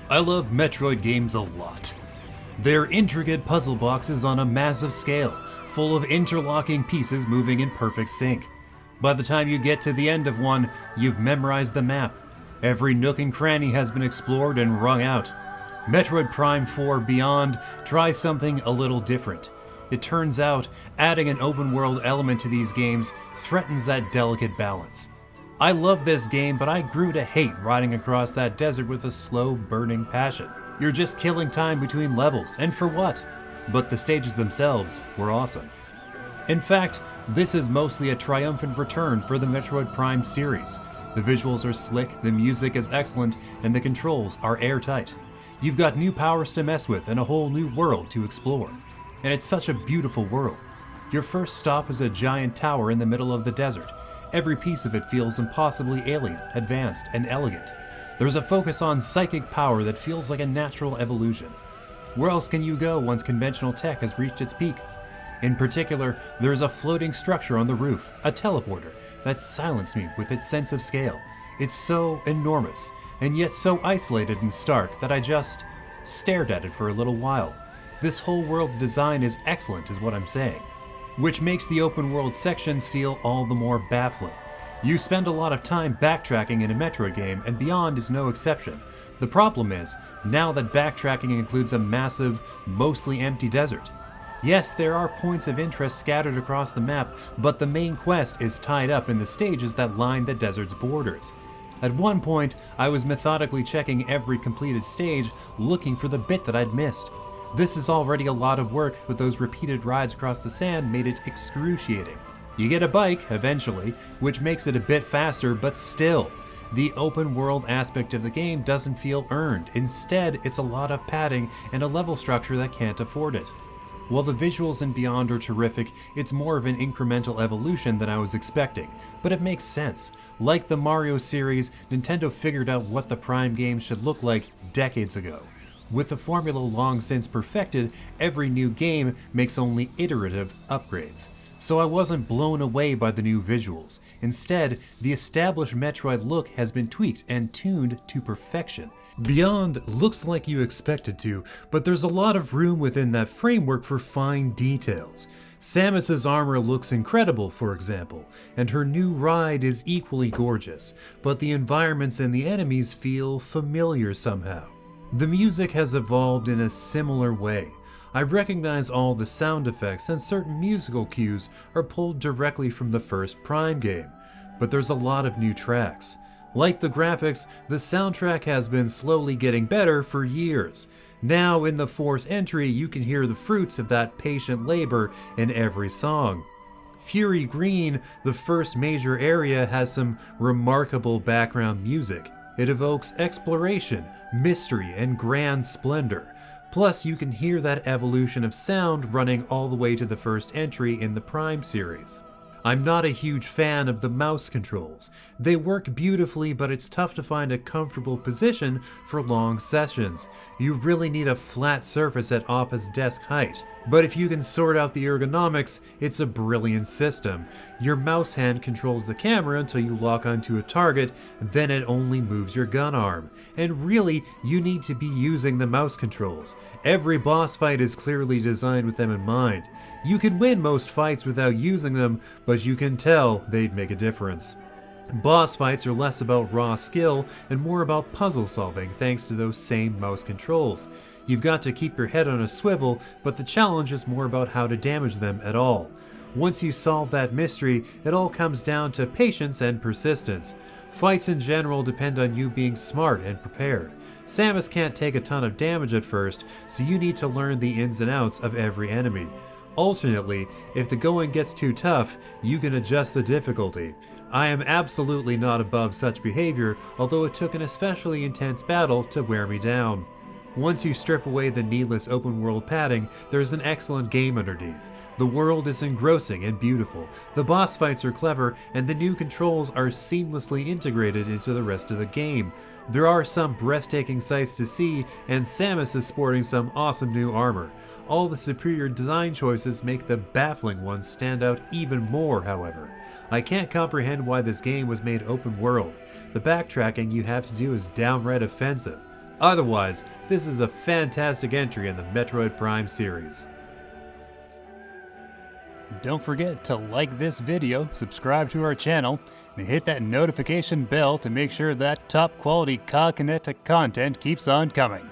I love Metroid games a lot. They're intricate puzzle boxes on a massive scale, full of interlocking pieces moving in perfect sync. By the time you get to the end of one, you've memorized the map. Every nook and cranny has been explored and wrung out. Metroid Prime 4 Beyond tries something a little different. It turns out, adding an open world element to these games threatens that delicate balance. I love this game, but I grew to hate riding across that desert with a slow, burning passion. You're just killing time between levels, and for what? But the stages themselves were awesome. In fact, this is mostly a triumphant return for the Metroid Prime series. The visuals are slick, the music is excellent, and the controls are airtight. You've got new powers to mess with and a whole new world to explore. And it's such a beautiful world. Your first stop is a giant tower in the middle of the desert. Every piece of it feels impossibly alien, advanced, and elegant. There's a focus on psychic power that feels like a natural evolution. Where else can you go once conventional tech has reached its peak? In particular, there's a floating structure on the roof, a teleporter, that silenced me with its sense of scale. It's so enormous, and yet so isolated and stark that I just stared at it for a little while. This whole world's design is excellent is what I'm saying, which makes the open world sections feel all the more baffling. You spend a lot of time backtracking in a Metroid game, and Beyond is no exception. The problem is, now that backtracking includes a massive, mostly empty desert. Yes, there are points of interest scattered across the map, but the main quest is tied up in the stages that line the desert's borders. At one point, I was methodically checking every completed stage, looking for the bit that I'd missed. This is already a lot of work, but those repeated rides across the sand made it excruciating. You get a bike, eventually, which makes it a bit faster, but still, the open world aspect of the game doesn't feel earned. Instead, it's a lot of padding and a level structure that can't afford it. While the visuals in Beyond are terrific, it's more of an incremental evolution than I was expecting, but it makes sense. Like the Mario series, Nintendo figured out what the Prime games should look like decades ago. With the formula long since perfected, every new game makes only iterative upgrades. So I wasn't blown away by the new visuals. Instead, the established Metroid look has been tweaked and tuned to perfection. Beyond looks like you expect it to, but there's a lot of room within that framework for fine details. Samus's armor looks incredible, for example, and her new ride is equally gorgeous, but the environments and the enemies feel familiar somehow. The music has evolved in a similar way. I recognize all the sound effects and certain musical cues are pulled directly from the first Prime game, but there's a lot of new tracks. Like the graphics, the soundtrack has been slowly getting better for years. Now in the fourth entry, you can hear the fruits of that patient labor in every song. Fury Green, the first major area, has some remarkable background music. It evokes exploration, mystery, and grand splendor. Plus, you can hear that evolution of sound running all the way to the first entry in the Prime series. I'm not a huge fan of the mouse controls. They work beautifully, but it's tough to find a comfortable position for long sessions. You really need a flat surface at office desk height. But if you can sort out the ergonomics, it's a brilliant system. Your mouse hand controls the camera until you lock onto a target, then it only moves your gun arm. And really, you need to be using the mouse controls. Every boss fight is clearly designed with them in mind. You can win most fights without using them, but you can tell they'd make a difference. Boss fights are less about raw skill and more about puzzle solving thanks to those same mouse controls. You've got to keep your head on a swivel, but the challenge is more about how to damage them at all. Once you solve that mystery, it all comes down to patience and persistence. Fights in general depend on you being smart and prepared. Samus can't take a ton of damage at first, so you need to learn the ins and outs of every enemy. Alternately, if the going gets too tough, you can adjust the difficulty. I am absolutely not above such behavior, although it took an especially intense battle to wear me down. Once you strip away the needless open world padding, there's an excellent game underneath. The world is engrossing and beautiful, the boss fights are clever, and the new controls are seamlessly integrated into the rest of the game. There are some breathtaking sights to see, and Samus is sporting some awesome new armor. All the superior design choices make the baffling ones stand out even more, however. I can't comprehend why this game was made open world. The backtracking you have to do is downright offensive. Otherwise, this is a fantastic entry in the Metroid Prime series. Don't forget to like this video, subscribe to our channel, and hit that notification bell to make sure that top quality COGconnected content keeps on coming.